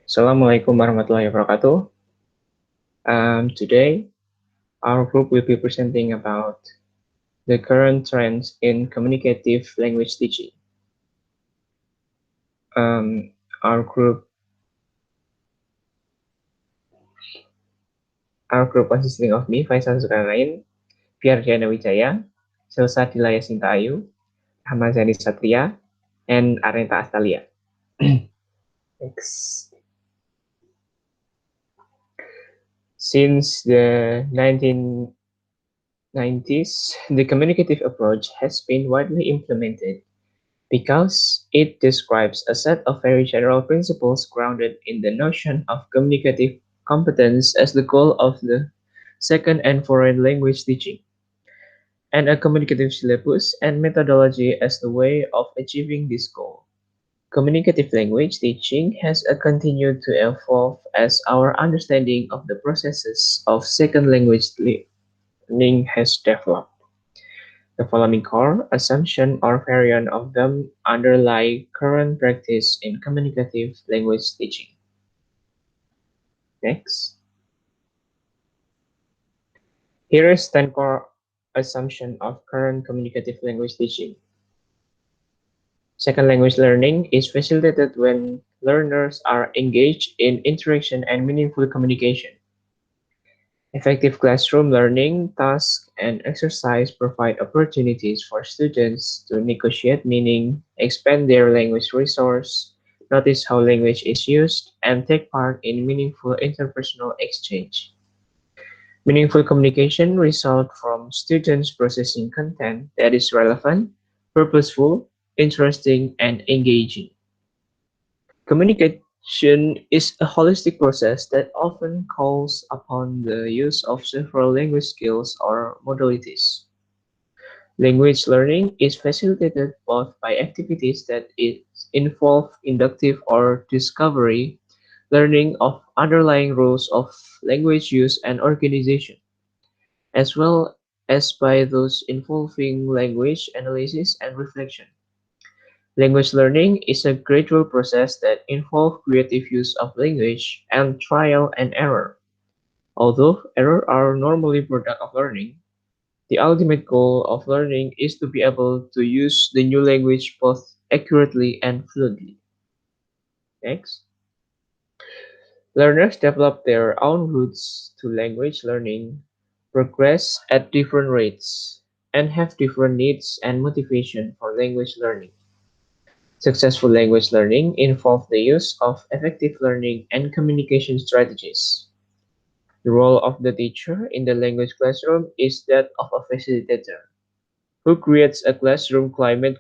Assalamualaikum warahmatullahi wabarakatuh. Today, our group will be presenting about the current trends in communicative language teaching. Um, our group consisting of me, Faisal Zulkarnain, Fiardiana Wijaya, Selsa Dilaya Sintayu, Ahmad Zani Satria, and Arenta Astalia. Next. Since the 1990s, the communicative approach has been widely implemented because it describes a set of very general principles grounded in the notion of communicative competence as the goal of the second and foreign language teaching, and a communicative syllabus and methodology as the way of achieving this goal. Communicative language teaching has continued to evolve as our understanding of the processes of second language learning has developed. The following core assumption or variant of them underlie current practice in communicative language teaching. Next. Here is 10 core assumption of current communicative language teaching. Second language learning is facilitated when learners are engaged in interaction and meaningful communication. Effective classroom learning, tasks, and exercise provide opportunities for students to negotiate meaning, expand their language resource, notice how language is used, and take part in meaningful interpersonal exchange. Meaningful communication results from students processing content that is relevant, purposeful, interesting, and engaging. Communication is a holistic process that often calls upon the use of several language skills or modalities. Language learning is facilitated both by activities that involve inductive or discovery learning of underlying rules of language use and organization, as well as by those involving language analysis and reflection. Language learning is a gradual process that involves creative use of language and trial and error. Although errors are normally product of learning, the ultimate goal of learning is to be able to use the new language both accurately and fluently. Next. Learners develop their own routes to language learning, progress at different rates, and have different needs and motivation for language learning. Successful language learning involves the use of effective learning and communication strategies. The role of the teacher in the language classroom is that of a facilitator, who creates a classroom climate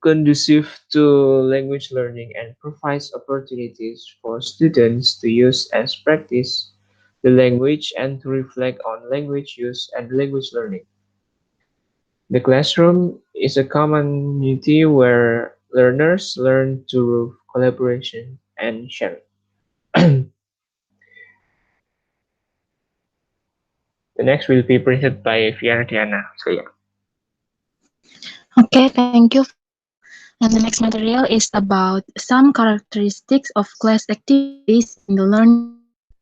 conducive to language learning and provides opportunities for students to use as practice the language and to reflect on language use and language learning. The classroom is a community where learners learn through collaboration and sharing. The next will be presented by Fiardiana. So yeah. Okay, thank you, Faisal. And the next material is about some characteristics of class activities in the learning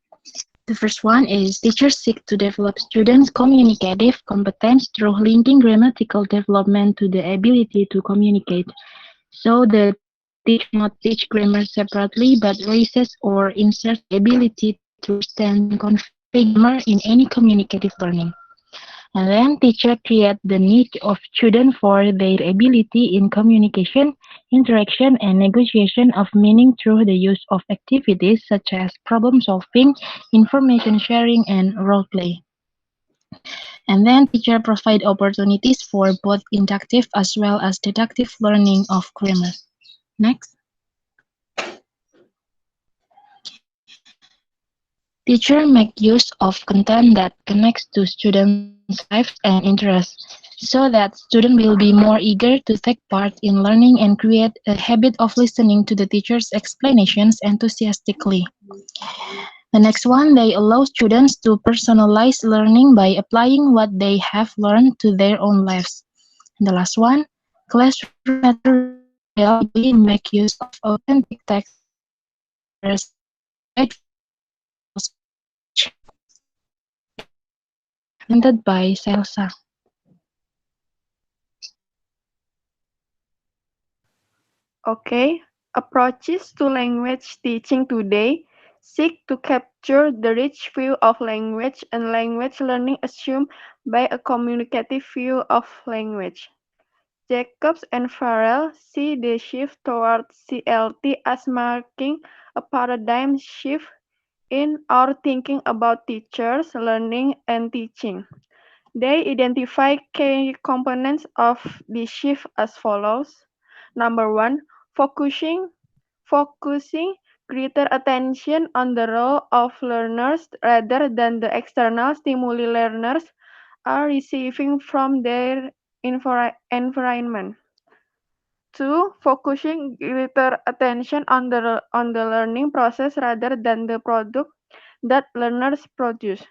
process. The first one is teachers seek to develop students' communicative competence through linking grammatical development to the ability to communicate. So the teacher does not teach grammar separately, but raises or inserts the ability to understand and convey grammar in any communicative learning. And then teacher create the need of students for their ability in communication, interaction, and negotiation of meaning through the use of activities such as problem solving, information sharing, and role play. And then teacher provide opportunities for both inductive as well as deductive learning of grammar. Next. Teacher make use of content that connects to students' lives and interests so that students will be more eager to take part in learning and create a habit of listening to the teacher's explanations enthusiastically. The next one, they allow students to personalize learning by applying what they have learned to their own lives. And the last one, classroom materials reliably make use of authentic texts and offers a wide variety of sources for knowledge. Next will be presented by Selsa. Okay, approaches to language teaching today seek to capture the rich view of language and language learning assumed by a communicative view of language. Jacobs and Farrell see the shift toward CLT as marking a paradigm shift in our thinking about teachers, learning, and teaching. They identify key components of the shift as follows. Number one, focusing focusing greater attention on the role of learners rather than the external stimuli learners are receiving from their environment. Two, focusing greater attention on the learning process rather than the product that learners produce.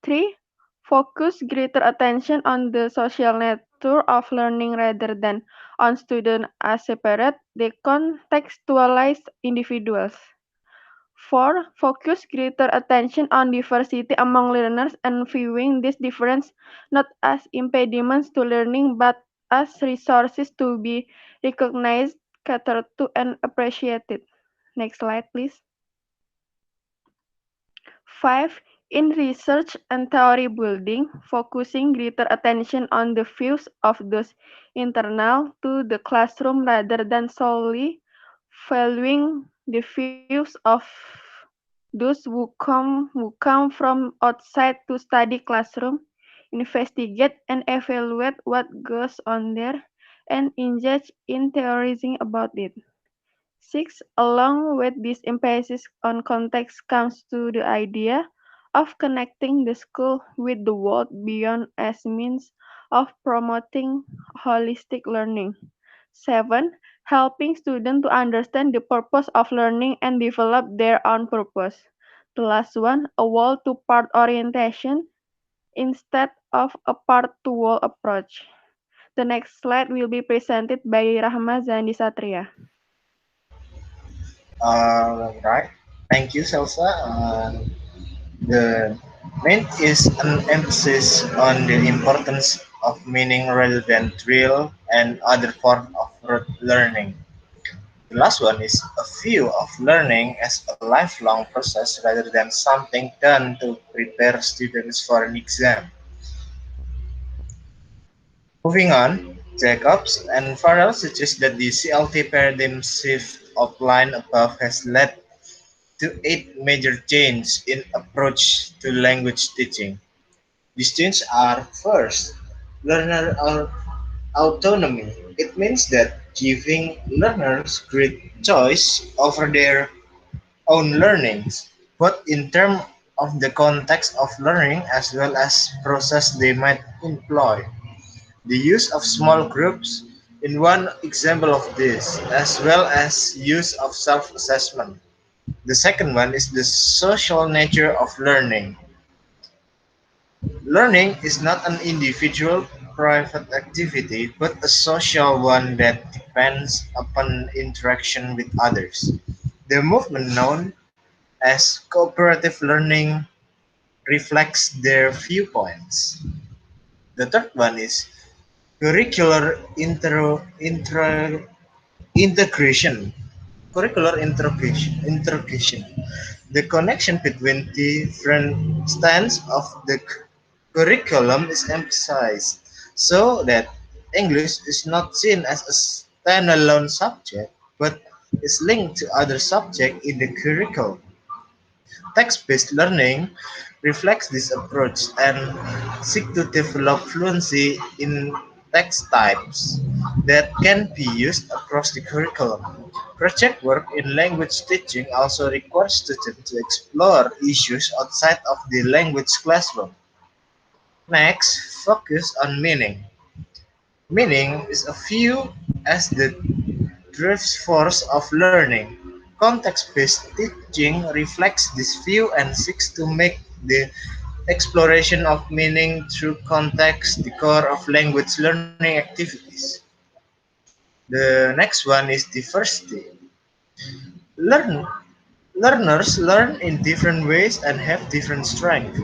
Three, focus greater attention on the social nature of learning rather than on students as separate, decontextualized individuals. Four, focus greater attention on diversity among learners and viewing these differences not as impediments to learning but as resources to be recognized, catered to, and appreciated. Next slide, please. 5. In research and theory building, focusing greater attention on the views of those internal to the classroom rather than solely valuing the views of those who come from outside to study classroom, investigate and evaluate what goes on there, and engage in theorizing about it. 6. Along with this emphasis on context comes to the idea of connecting the school with the world beyond as means of promoting holistic learning. 7. Helping students to understand the purpose of learning and develop their own purpose. The last one, a wall to part orientation instead of a part to wall approach. The next slide will be presented by Rahma Zandi Satria. Right. Thank you, Salsa. The main is an emphasis on the importance of meaning rather than drill and other form of rote learning. The last one is a view of learning as a lifelong process rather than something done to prepare students for an exam. Moving on, Jacobs and Farrell suggest that the CLT paradigm shift outlined above has led to eight major changes in approach to language teaching. These changes are first, learner autonomy. It means that giving learners great choice over their own learnings, both in terms of the context of learning as well as process they might employ. The use of small groups in one example of this, as well as use of self-assessment. The second one is the social nature of learning. Learning is not an individual private activity but a social one that depends upon interaction with others. The movement known as cooperative learning reflects their viewpoints. The third one is curricular integration. Curricular integration. The connection between different strands of the curriculum is emphasized so that English is not seen as a standalone subject but is linked to other subjects in the curriculum. Text-based learning reflects this approach and seeks to develop fluency in text types that can be used across the curriculum. Project work in language teaching also requires students to explore issues outside of the language classroom. Next, focus on meaning. Meaning is a view as the driving force of learning. Context-based teaching reflects this view and seeks to make the exploration of meaning through context the core of language learning activities. The next one is diversity. Learn Learners learn in different ways and have different strengths.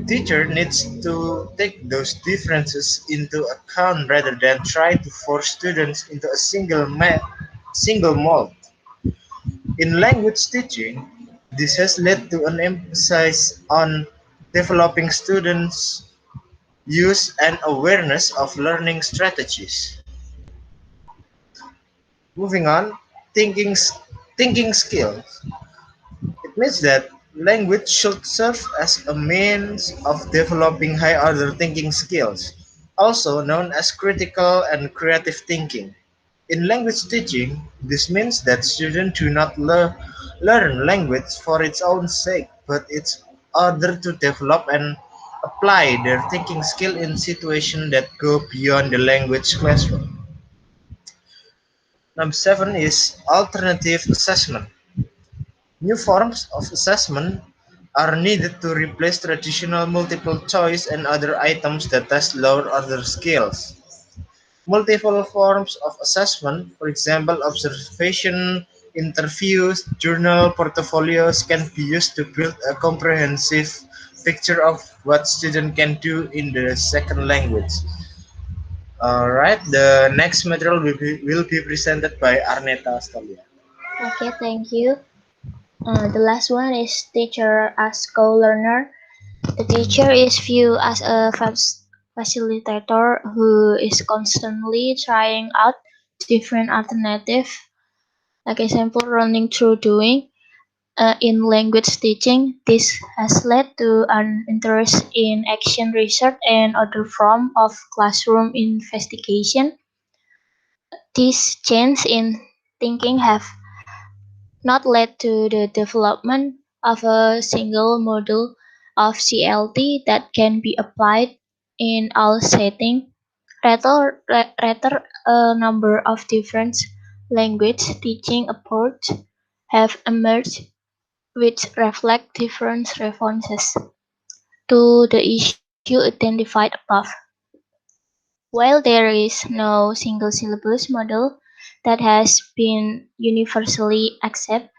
Teacher needs to take those differences into account rather than try to force students into a single mold. In language teaching, this has led to an emphasis on developing students' use and awareness of learning strategies. Moving on, thinking, thinking skills. It means that language should serve as a means of developing high order thinking skills, also known as critical and creative thinking. In language teaching, this means that students do not learn language for its own sake, but it's order to develop and apply their thinking skill in situations that go beyond the language classroom. Number seven is alternative assessment. New forms of assessment are needed to replace traditional multiple choice and other items that test lower order skills. Multiple forms of assessment, for example, observation, interviews, journal, portfolios, can be used to build a comprehensive picture of what students can do in the second language. Alright, the next material will be presented by Arneta Stolia. Okay, thank you. The last one is teacher as co-learner. The teacher is viewed as a facilitator who is constantly trying out different alternatives. Like example, running through doing. In language teaching, this has led to an interest in action research and other forms of classroom investigation. These changes in thinking have not led to the development of a single model of CLT that can be applied in all settings. Rather, a number of different language teaching approaches have emerged which reflect different responses to the issue identified above. While there is no single syllabus model that has been universally accepted,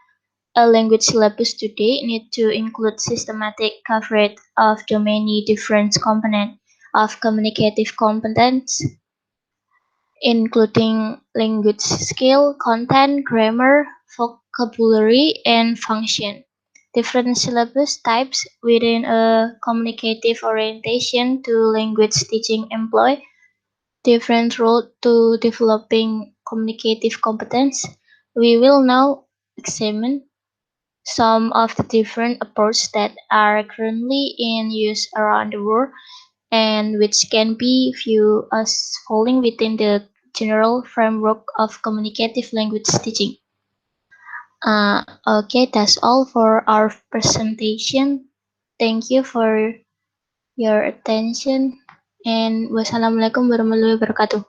a language syllabus today needs to include systematic coverage of the many different components of communicative competence, including language skill, content, grammar, vocabulary, and function. Different syllabus types within a communicative orientation to language teaching employ different road to developing communicative competence. We will now examine some of the different approaches that are currently in use around the world and which can be viewed as falling within the general framework of communicative language teaching. Okay, that's all for our presentation. Thank you for your attention and wassalamualaikum warahmatullahi wabarakatuh.